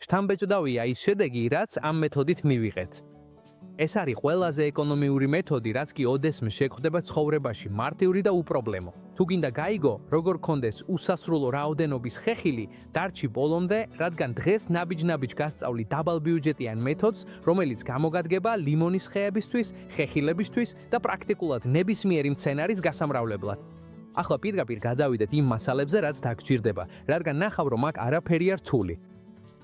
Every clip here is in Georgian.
შთამბეჭდავია ის შედეგი, რაც ამ მეთოდით მივიღეთ. ეს არის ყველაზე ეკონომიური მეთოდი, რაც კი ოდესმე შეგვხვდება ცხოვრებაში მარტივი და უპრობლემო. თუ გინდა გაიგო, როგორ გქონდეს უსასრულო რაოდენობის ხეხილი, დარჩი ბოლომდე, რადგან დღეს ნაბიჯ-ნაბიჯ გასწავლი დაბალბიუჯეტიან მეთოდს, რომელიც გამოგადგება ლიმონის ხეებისთვის, ხეხილებისთვის და პრაქტიკულად ნებისმიერი მცენარის გასამრავლებლად. ახლა პირდაპირ გადავიდეთ იმ მასალებზე, რაც დაგჭირდება, რადგან ნახავ, რომ აქ არაფერია რთული.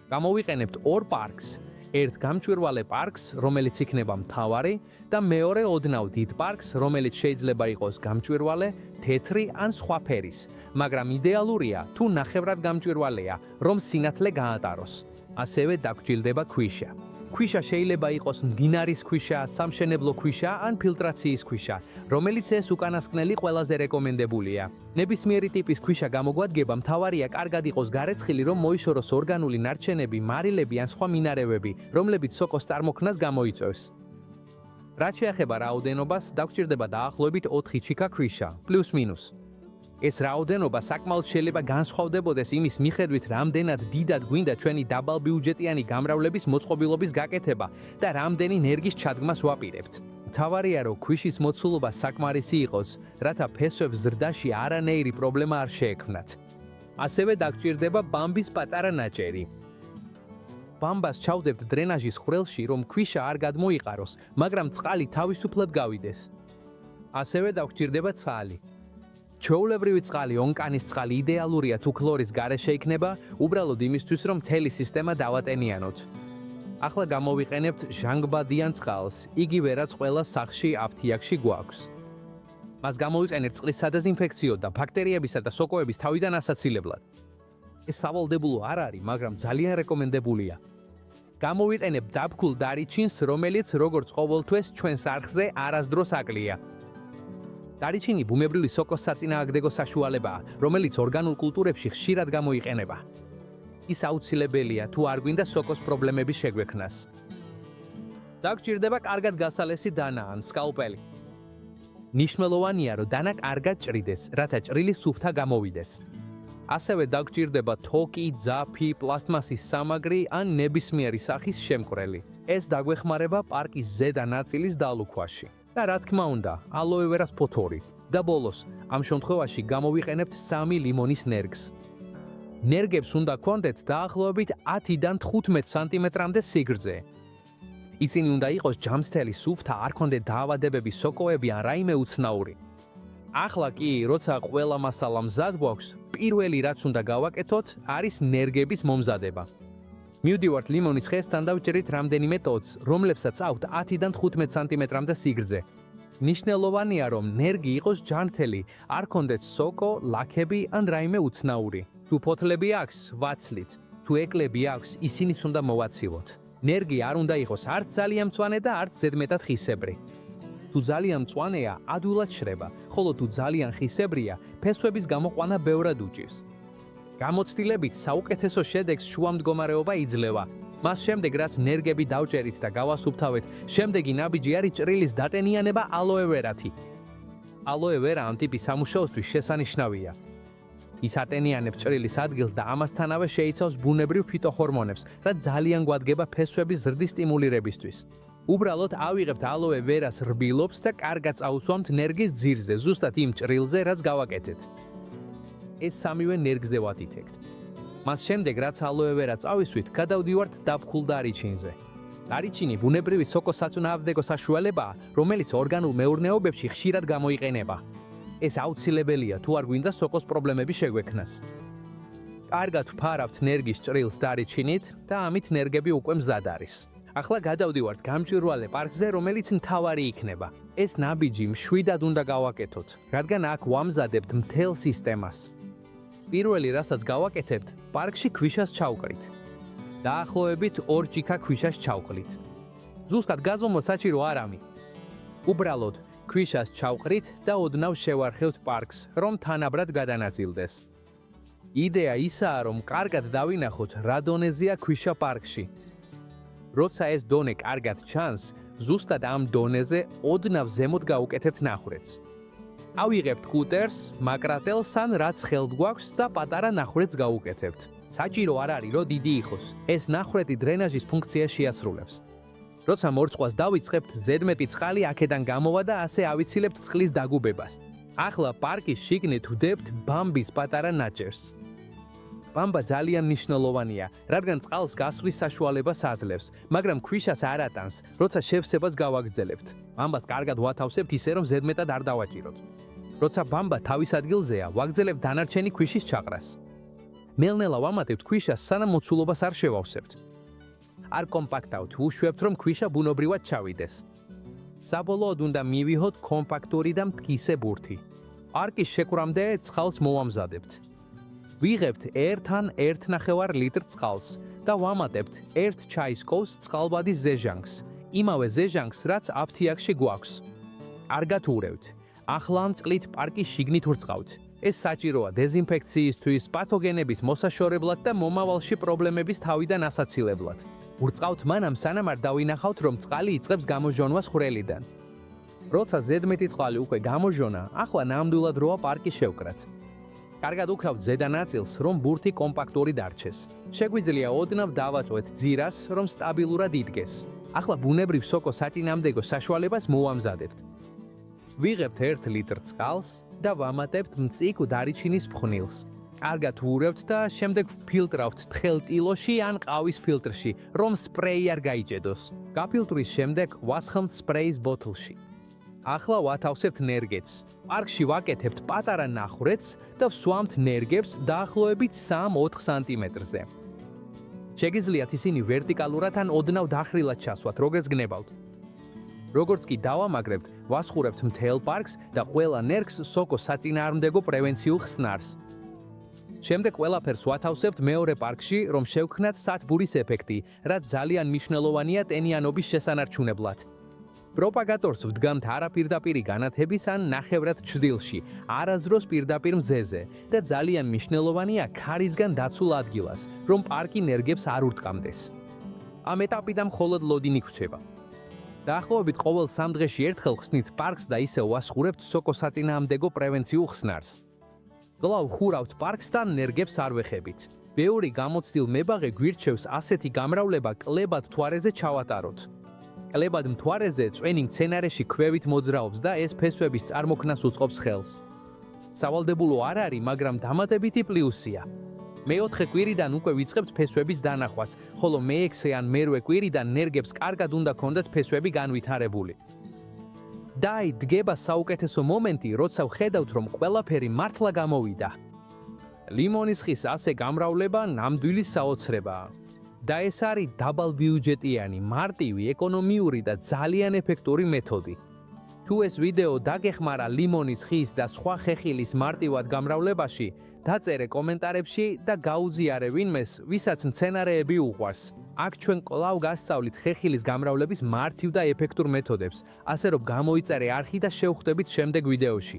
გამოვიყენებთ ორ პარკს. ერთ გამჭვირვალე პარკს, რომელიც იქნება მთავარი და მეორე ოდნავ დიდ პარკს, რომელიც შეიძლება იყოს გამჭვირვალე, თეთრი ან სხვა ფერის, მაგრამ იდეალურია თუ ნახევრად გამჭვირვალეა, რომ სინათლე გაატაროს. ასევე დაგჭირდება ქვიშა. ქვიშა შეიძლება იყოს მდინარის ქვიშა, სამშენებლო ქვიშა ან ფილტრაციის ქვიშა, რომელიც ეს უკანასკნელი ყველაზე რეკომენდებულია. ნებისმიერი ტიპის ქვიშა გამოგვადგება, მთავარია კარგად იყოს გარეცხილი, რომ მოიშოროს ორგანული ნარჩენები, მარილები ან სხვა მინარევები, რომლებიც სოკოს წარმოქმნას გამოიწვევს. რაც შეეხება რაოდენობას, დაგჭირდება დაახლოებით 4 ჩიქა ქვიშა, პლუს-მინუს. ეს რაოდენობა საკმაოდ შეიძლება განსხვავდებოდეს იმის მიხედვით, რამდენად დიდად გვინდა ჩვენი დაბალბიუჯეტიანი გამრავლების მოწყობილობის გაკეთება და რამდენი ნერგის ჩადგმას ვაპირებთ. მთავარია, რომ ქვიშის მოცულობა საკმარისი იყოს, რათა ფესვებს ზრდაში არანაირი პრობლემა არ შეექმნათ. ასევე დაგჭირდება ბამბის პატარა ნაჭერი. ბამბას ჩავდებთ დრენაჟის ხვრელში, რომ ქვიშა არ გადმოიყაროს, მაგრამ წყალი თავისუფლად გავიდეს. ასევე დაგჭირდება წყალი. ჩვეულებრივი წყალი, ონკანის წყალი იდეალურია თუ ქლორის გარეშე იქნება, უბრალოდ იმისთვის, რომ მთელი სისტემა დავატენიანოთ. ახლა გამოვიყენებთ ჟანგბადიან წყალს, იგივე რაც ყველა სახლში აფთიაქში გვაქვს. მას გამოვიყენებთ წყლის სადეზინფექციოდ და ბაქტერიებისა და სოკოების თავიდან ასაცილებლად. ეს სავალდებულო არ არის, მაგრამ ძალიან რეკომენდებულია. გამოვიყენებთ დაბქულ დარიჩინს, რომელიც როგორც ყოველთვის ჩვენს არხზე არასდროს აკლია. დარიჩინი ბუნებრივი სოკოს საწინააღმდეგო საშუალებაა, რომელიც ორგანულ კულტურებში ხშირად გამოიყენება. ის აუცილებელია, თუ არ გვინდა სოკოს პრობლემების შეგვექმნას. დაგჭირდება კარგად გასალესი დანა ან სკალპელი. ნიშნულოვანია, რომ დანა კარგად ჭრიდეს, რათა ჭრილი სუფთა გამოვიდეს. ასევე დაგჭირდება თოკი, ძაფი, პლასტმასის სამაგრი ან ნებისმიერი სახის შემკვრელი. ეს დაგვეხმარება პარკის ზედა ნაწილის დალუქვაში. და რა თქმა უნდა, ალოევერას ფოთორი. და ბოლოს, ამ შემთხვევაში გამოვიყენებთ 3 ლიმონის ნერგს. ნერგებს უნდა გქონდეთ დაახლოებით 10-დან 15 სანტიმეტრამდე სიგრძე. ისინი უნდა იყოს ჯამსთელი, სუფთა, არ ქონდეთ დაავადებები, სოკოები ან რაიმე უცნაური. ახლა კი, როცა ყველა მასალა მზად გვაქვს, პირველი რაც უნდა გავაკეთოთ, არის ნერგების მომზადება. მივდივართ ლიმონის ხესთან და ვჭრით რამდენიმე ტოტს, რომლებსაც აქვთ 10-დან 15 სანტიმეტრამდე სიგრძე. ნიშნულოვანია, რომ ნერგი იყოს ჯანმრთელი, არ ქონდეს სოკო, ლაქები ან რაიმე უცნაური. თუ ფოთლები აქვს, ვაცლით. თუ ეკლები აქვს, ისინიც უნდა მოვაცილოთ. ნერგი არ უნდა იყოს არც ძალიან მწვანე და არც ზედმეტად ხისებრი. თუ ძალიან მწვანეა, ადვილად შრება, ხოლო თუ ძალიან ხისებრია, ფესვების გამოყვანა ბევრად უჭირს. გამოცდილებით საუკეთესო შედეგს შუამდგომარეობა იძლევა. მას შემდეგ, რაც ნერგები დავჭერით და გავასუფთავეთ, შემდეგი ნაბიჯი არის ჭრილის დატენიანება ალოევერათი. ალოევერა ამ ტიპის სამუშაოსთვის შესანიშნავია. ის ატენიანებს ჭრილის ადგილს და ამასთანავე შეიცავს ბუნებრივ ფიტოჰორმონებს, რაც ძალიან გვადგება ფესვების ზრდის სტიმულირებისთვის. უბრალოდ ავიღებთ ალოევერას რბილობს და კარგად წაუსვამთ ნერგის ძირზე, ზუსტად იმ ჭრილზე, რაც გავაკეთეთ. ეს სამივე ნერგზე ვათითებთ. მას შემდეგ, რაც ალოევერა წავისვით, გადავდივართ დაბქულ დარიჩინზე. დარიჩინი ბუნებრივი სოკოს-საწინააღმდეგო საშუალებაა, რომელიც ორგანულ მეურნეობებში ხშირად გამოიყენება. ეს აუცილებელია, თუ არ გვინდა სოკოს პრობლემები შეგვექმნას. კარგად ვფარავთ ნერგის ჭრილს დარიჩინით და ამით ნერგები უკვე მზად არის. ახლა გადავდივართ გამჭვირვალე პარკზე, რომელიც მთავარი იქნება. ეს ნაბიჯი მშვიდად უნდა გავაკეთოთ, რადგან აქ ვამზადებთ მთელ სისტემას. პირველი, რასაც გავაკეთებთ, პარკში ქვიშას ჩავკრით. დაახლოებით 2 ჭიქა ქვიშას ჩავყრით. ზუსტად გაზომვა საჭირო არ ამი. უბრალოდ ქვიშას ჩავყრით და ოდნავ შევარხევთ პარკს, რომ თანაბრად გადანაწილდეს. იდეა ისაა, რომ კარგად დავინახოთ, რა დონეზეა ქვიშა პარკში. როცა ეს დონე კარგად ჩანს, ზუსტად ამ დონეზე ოდნავ ზემოთ გავუკეთებთ ნახვრეთს. ავიღებთ კუტერს, მაკრატელს ან რაც ხელთ გვაქვს და პატარა ნახვრეთს გავუკეთებთ. საჭირო არ არის, რომ დიდი იყოს. ეს ნახრეთი დრენაჟის ფუნქციას შეასრულებს. როცა მორწყვას დავიწყებთ, ზედმეტი წყალი აქედან გამოვა და ასე ავიცილებთ წყლის დაგუბებას. ახლა პარკის შიგნით ვდებთ ბამბის პატარა ნაჭერს. ბამბა ძალიან მნიშვნელოვანია, რადგან წყალს გასვლის საშუალებას აძლევს, მაგრამ ქვიშას არ ატანს, როცა შევსებას გავაგრძელებთ. ბამბას კარგად ვათავსებთ ისე, რომ ზედმეტად არ დავაჭიროთ. როცა ბამბა თავის ადგილზეა, ვაგრძელებთ დანარჩენი ქვიშის ჩაყრას. მელნელა ვამატებთ ქვიშას, სანამ მოცულობას არ შევავსებთ. არ კომპაქტავთ, უშვებთ, რომ ქვიშა ბუნებრივად ჩავიდეს. საბოლოოდ უნდა მივიღოთ კომპაქტური და მტკიცე ბურთი. პარკის შეკვრამდე წყალს მოვამზადებთ. ვიღებთ 1 ან 1.5 ლიტრ წყალს და ვამატებთ 1 ჩაის კოვს წყალბადის ზეჟანგს, იმავე ზეჟანგს, რაც აფთიაქში გვაქვს. კარგად უყრევთ. ახლა ამ წყლით პარკის შიგნით ვრწყავთ. ეს საჭიროა დეზინფექციისთვის, პათოგენების მოსაშორებლად და მომავალში პრობლემების თავიდან ასაცილებლად. ვრწყავთ მანამ, სანამ არ დავინახავთ, რომ წყალი იწყებს გამოჟონვას ხვრელიდან. როცა ზედმეტი წყალი უკვე გამოჟონა, ახლა ნამდვილად როა პარკი შევკრათ. კარგად უკრავთ ზედა ნაწილს, რომ ბურთი კომპაქტური დარჩეს. შეგვიძლია ოდნავ დავაწვეთ ძირას, რომ სტაბილურად იდგეს. ახლა ბუნებრივ სოკოს საწინააღმდეგო საშუალებას მოვამზადებთ. ვიღებთ 1 ლიტრ წყალს და ვამატებთ მწიკ დარიჩინის ფხვნილს. კარგად ვუყრევთ და შემდეგ ვფილტრავთ თხელ ტილოში ან ყავის ფილტრში, რომ სპრეი არ გაიჭედოს. გაფილტვის შემდეგ ვასხამთ სპრეის ბოთლში. ახლა ვათავსებთ ნერგეთს. პარკში ვაკეთებთ პატარა ნახრეთს და ვსვამთ ნერგებს დაახლოებით 3-4 სანტიმეტრზე. შეგიძლიათ ისინი ვერტიკალურად ან ოდნავ დახრილად ჩასვათ, როგორც გნებავთ. როგორც კი დავამაგრებთ, ვასხურებთ მთელ პარკს და ყველა ნერგს სოკოს საწინააღმდეგო პრევენციულ ხსნარს. შემდეგ ყველაფერს ვათავსებთ მეორე პარკში, რომ შევქმნათ სათბურის ეფექტი, რაც ძალიან მნიშვნელოვანია ტენიანობის შესანარჩუნებლად. პროპაგატორს ვდგამთ არაპირდაპირი განათების ან ნახევრად ჩრდილში, არასდროს პირდაპირ მზეზე და ძალიან მნიშვნელოვანია ქარისგან დაცულ ადგილას, რომ პარკი ნერგებს არ ურტყამდეს. ამ ეტაპიდან მხოლოდ ლოდინი გვჩება. დაახლოებით ყოველ 3 დღეში ერთხელ ხსნით პარკს და ისევ ვასხურებთ სოკოს საწინააღმდეგო პრევენციულ ხსნარს. კვლავ ხურავთ პარკს და ნერგებს არ ვეხებით. ბევრი გამოცდილ მებაღე გვირჩევს ასეთი გამრავლება კლებად მთვარეზე ჩავატაროთ. კლებად მთვარეზე წვენი მცენარეში ქვევით მოძრაობს და ეს ფესვების წარმოქმნას უწყობს ხელს. სავალდებულო არ არის, მაგრამ დამატებითი პლუსია. მეოთხე კვირიდან უკვე ვიწყებთ ფესვების დანახვას, ხოლო მეექვსე ან მერვე კვირიდან ნერგებს კარგად უნდა ქონდეთ ფესვები განვითარებული. და დგება საუკეთესო მომენტი, როცა ვხედავთ, რომ ყველაფერი მართლა გამოვიდა. ლიმონის ხის ასე გამრავლება ნამდვილი საოცრებაა. და ეს არის დაბალბიუჯეტიანი, მარტივი, ეკონომიური და ძალიან ეფექტური მეთოდი. თუ ეს ვიდეო დაგეხმარა ლიმონის ხის და სხვა ხეხილის მარტივად გამრავლებაში, დაწერე კომენტარებში და გაუზიარე ვინმეს, ვისაც მცენარეები უყვარს. აქ ჩვენ კვლავ გასწავლით ხეხილის გამრავლების მარტივ და ეფექტურ მეთოდებს, ასე რომ გამოიწერე არხი და შევხვდებით შემდეგ ვიდეოში.